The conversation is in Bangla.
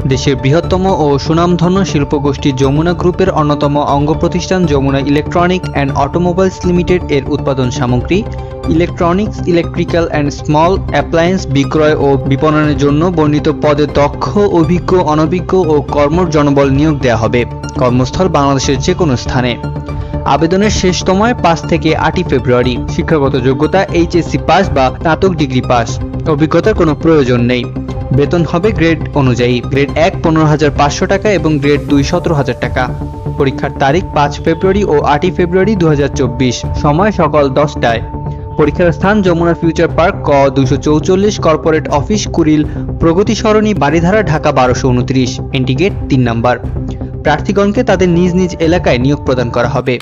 দেশের বৃহত্তম ও সুনামধন্য শিল্পগোষ্ঠী যমুনা গ্রুপের অন্যতম অঙ্গ প্রতিষ্ঠান Jamuna electronic and automobiles limited এর উৎপাদন সামগ্রী, electronics, electrical and small appliance বিক্রয় ও বিপণনের জন্য বর্ণিত পদে দক্ষ, অভিজ্ঞ, অনভিজ্ঞ ও কর্মঠ জনবল নিয়োগ দেওয়া হবে। কর্মস্থল বাংলাদেশের যে কোনো স্থানে। আবেদনের শেষ সময় ৫ থেকে ৮ ফেব্রুয়ারি। শিক্ষাগত যোগ্যতা এইচএসসি পাস বা স্নাতক ডিগ্রি পাস। অভিজ্ঞতার কোনো প্রয়োজন নেই। বেতন হবে গ্রেড অনুযায়ী। গ্রেড ১ ১৫,৫০০ টাকা এবং গ্রেড ২ ১৭,০০০ টাকা। পরীক্ষার তারিখ ৫ ফেব্রুয়ারি ও ৮ ফেব্রুয়ারি ২০২৪। সময় সকাল ১০টায়। পরীক্ষার স্থান যমুনা ফিউচার পার্ক, ক ২৪৪ কর্পোরেট অফিস, কুড়িল, প্রগতি সরণি, বারিধারা, ঢাকা ১২২৯। এন্ট্রি গেট ৩ নম্বর। প্রার্থীগণকে তাদের নিজ নিজ এলাকায় নিয়োগ প্রদান করা হবে।